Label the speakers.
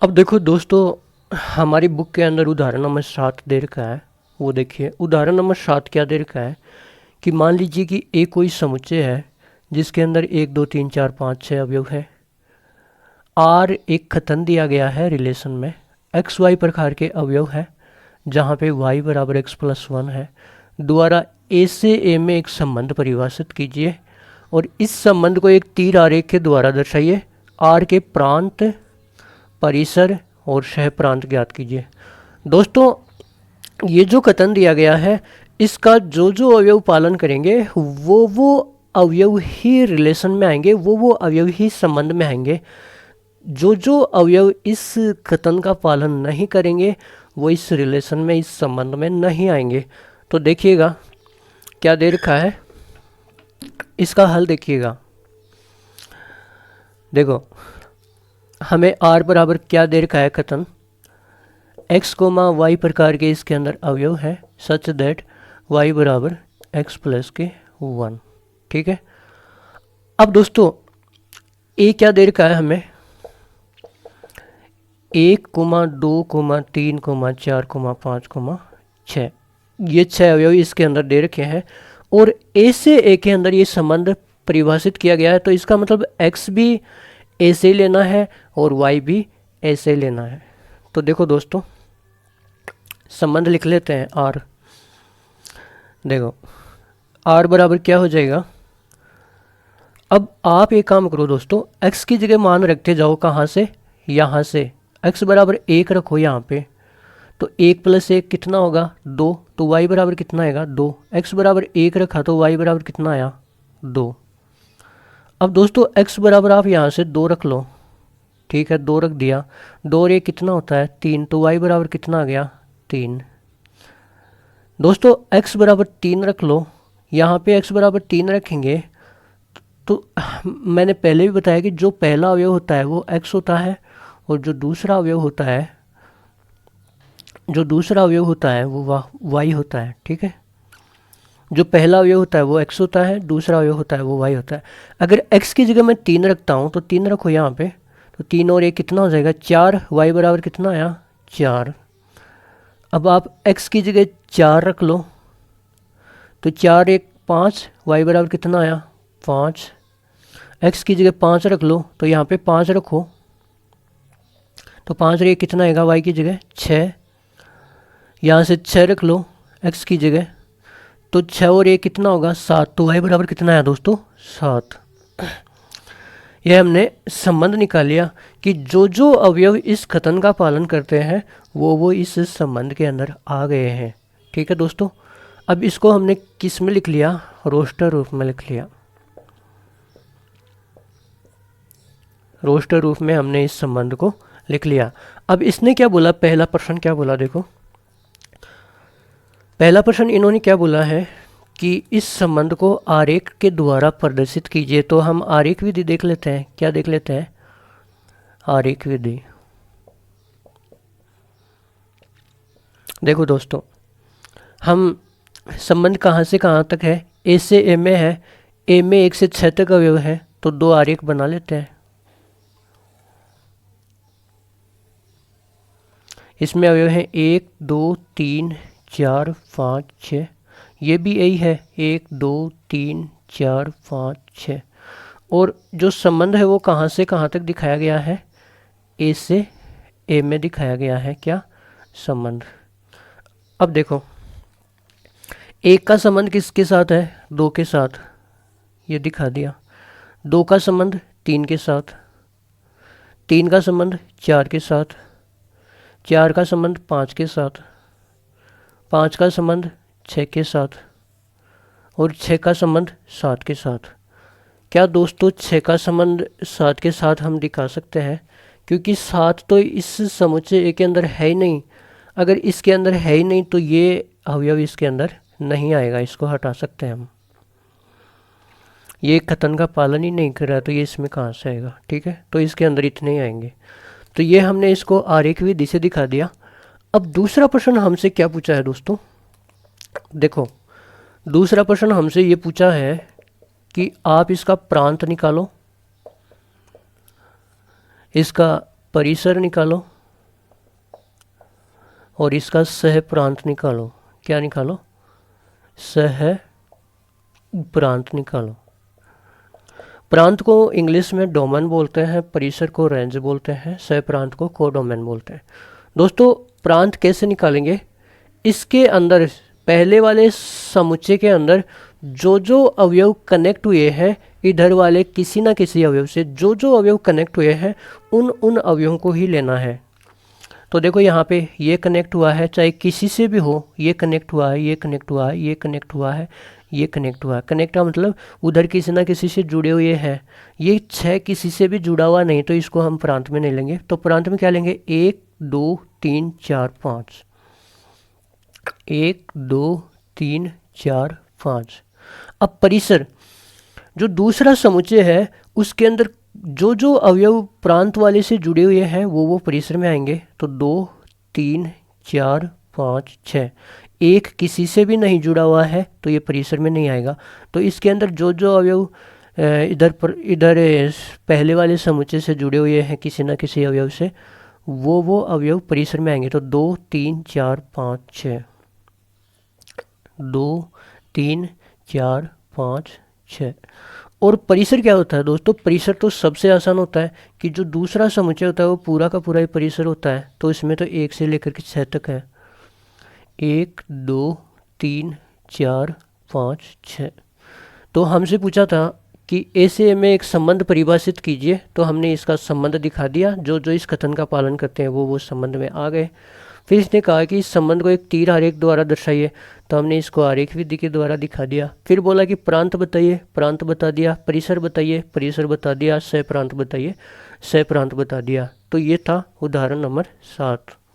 Speaker 1: अब देखो दोस्तों, हमारी बुक के अंदर उदाहरण नंबर 7 दे रखा है। वो देखिए, उदाहरण नंबर 7 क्या दे रखा है कि मान लीजिए कि एक कोई समुच्चय है जिसके अंदर 1 2 3 4 5 6 अवयव हैं। आर एक कथन दिया गया है रिलेशन में, एक्स वाई प्रकार के अवयव हैं जहाँ पे y बराबर एक्स प्लस 1 है। द्वारा ए से ए में एक संबंध परिभाषित कीजिए और इस संबंध को एक तीर आरेख के द्वारा दर्शाइए। आर के प्रांत, परिसर और सह प्रांत ज्ञात कीजिए। दोस्तों, ये जो कथन दिया गया है इसका जो जो अवयव पालन करेंगे वो अवयव ही रिलेशन में आएंगे, वो अवयव ही संबंध में आएंगे। जो जो अवयव इस कथन का पालन नहीं करेंगे वो इस रिलेशन में, इस संबंध में नहीं आएंगे। तो देखिएगा क्या दे रखा है, इसका हल देखिएगा। देखो, हमें r बराबर क्या दे रखा है कथन, x कोमा वाई प्रकार के इसके अंदर अवयव है सच दैट y बराबर एक्स प्लस के 1। ठीक है। अब दोस्तों a क्या दे रखा है हमें, 1 comma 2 comma 3 comma 4 comma 5 comma 6, ये 6 अवयव इसके अंदर दे रखे हैं और a से a के अंदर ये संबंध परिभाषित किया गया है। तो इसका मतलब x भी a से लेना है और y भी a से लेना है। तो देखो दोस्तों, संबंध लिख लेते हैं r। देखो r बराबर क्या हो जाएगा, अब आप एक काम करो दोस्तों, x की जगह मान रखते जाओ, कहाँ से, यहाँ से। x बराबर 1 रखो यहाँ पे, तो 1 प्लस 1 कितना होगा 2, तो y बराबर कितना आएगा 2। x बराबर 1 रखा तो y बराबर कितना आया 2। अब दोस्तों x बराबर आप यहाँ से 2 रख लो, ठीक है, 2 रख दिया, 2 और 1 कितना होता है 3, तो y बराबर कितना आ गया 3। दोस्तों x बराबर 3 रख लो, यहाँ पे x बराबर 3 रखेंगे तो मैंने पहले भी बताया कि जो पहला अवयव होता है वो x होता है और जो दूसरा अवयव होता है वो y होता है। ठीक है, जो पहला अवयव होता है वो x होता है, दूसरा अवयव होता है वो y होता है। अगर x की जगह मैं 3 रखता हूँ तो 3 रखो यहाँ पे, तो 3 और 1 कितना हो जाएगा 4, y बराबर कितना आया 4। अब आप x की जगह 4 रख लो, तो 4 1 5, y बराबर कितना आया 5। x की जगह 5 रख लो, तो यहाँ पे 5 रखो, तो 5 और 1 कितना आएगा y की जगह 6। यहाँ से 6 रख लो x की जगह, तो 6 और 1 कितना होगा 7, तो y बराबर कितना आया दोस्तों 7। यह हमने संबंध निकाल लिया कि जो जो अवयव इस कथन का पालन करते हैं वो इस संबंध के अंदर आ गए हैं। ठीक है दोस्तों, अब इसको हमने किस में लिख लिया, रोस्टर रूप में लिख लिया। रोस्टर रूप में हमने इस संबंध को लिख लिया। अब इसने क्या बोला, पहला प्रश्न क्या बोला, देखो पहला प्रश्न इन्होंने क्या बोला है कि इस संबंध को आरेख के द्वारा प्रदर्शित कीजिए। तो हम आरेख विधि देख लेते हैं, क्या देख लेते हैं, आरेख विधि। देखो दोस्तों, हम संबंध कहाँ से कहाँ तक है, ए से ए में है, ए में 1 से 6 तक अवयव है, तो 2 आरेख बना लेते हैं। इसमें अवयव है 1 2 3 4 5 6, ये भी यही है 1 2 3 4 5 6। और जो संबंध है वो कहाँ से कहाँ तक दिखाया गया है, ए से ए में दिखाया गया है क्या संबंध। अब देखो, 1 का संबंध किसके साथ है 2 के साथ, ये दिखा दिया। 2 का संबंध 3 के साथ, 3 का संबंध 4 के साथ, 4 का संबंध 5 के साथ, 5 का संबंध 6 के साथ और 6 का संबंध 7 के साथ। क्या दोस्तों 6 का संबंध 7 के साथ हम दिखा सकते हैं, क्योंकि 7 तो इस समुच्चय के अंदर है ही नहीं। अगर इसके अंदर है ही नहीं तो ये अवयव इसके अंदर नहीं आएगा, इसको हटा सकते हैं हम। ये कथन का पालन ही नहीं कर रहा तो ये इसमें कहाँ से आएगा। ठीक है, तो इसके अंदर इतने ही आएंगे। तो ये हमने इसको आरेख विधि से दिखा दिया। अब दूसरा प्रश्न हमसे क्या पूछा है दोस्तों, देखो दूसरा प्रश्न हमसे ये पूछा है कि आप इसका प्रांत निकालो, इसका परिसर निकालो और इसका सह प्रांत निकालो। क्या निकालो? सह प्रांत निकालो। प्रांत को इंग्लिश में डोमेन बोलते हैं, परिसर को रेंज बोलते हैं, सह प्रांत को कोडोमेन बोलते हैं। दोस्तों प्रांत कैसे निकालेंगे? इसके अंदर पहले वाले समुच्चय के अंदर जो जो अवयव कनेक्ट हुए हैं इधर वाले किसी ना किसी अवयव से, जो जो अवयव कनेक्ट हुए हैं उन अवयवों को ही लेना है। तो देखो यहाँ पे ये कनेक्ट हुआ है, चाहे किसी से भी हो, ये कनेक्ट हुआ है, ये कनेक्ट हुआ है, ये कनेक्ट हुआ है, ये कनेक्ट हुआ है। कनेक्ट का मतलब उधर किसी ना किसी से जुड़े हुए हैं। ये 6 किसी से भी जुड़ा हुआ नहीं, तो इसको हम प्रांत में नहीं लेंगे। तो प्रांत में क्या लेंगे? 1 2 3 4 5, 1 2 3 4 5। अब परिसर जो दूसरा समुच्चय है उसके अंदर जो जो अवयव प्रांत वाले से जुड़े हुए हैं वो परिसर में आएंगे। तो 2 3 4 5 6, एक किसी से भी नहीं जुड़ा हुआ है तो ये परिसर में नहीं आएगा। तो इसके अंदर जो जो अवयव इधर पहले वाले समुच्चय से जुड़े हुए हैं किसी न किसी अवयव से, वो अवयव परिसर में आएंगे। तो 2 3 4 5 6, 2 3 4 5 6। और परिसर क्या होता है दोस्तों? परिसर तो सबसे आसान होता है कि जो दूसरा समुच्चय होता है वो पूरा का पूरा ही परिसर होता है। तो इसमें तो 1 से लेकर के 6 तक है। 1 2 3 4 5 6। तो हमसे पूछा था कि ऐसे में एक संबंध परिभाषित कीजिए, तो हमने इसका संबंध दिखा दिया। जो जो इस कथन का पालन करते हैं वो संबंध में आ गए। फिर इसने कहा कि इस संबंध को एक तीर आरेख द्वारा दर्शाइए, तो हमने इसको आरेख विधि के द्वारा दिखा दिया। फिर बोला कि प्रांत बताइए, प्रांत बता दिया। परिसर बताइए, परिसर बता दिया। सह प्रांत बताइए, सह प्रांत बता दिया। तो ये था उदाहरण नंबर 7।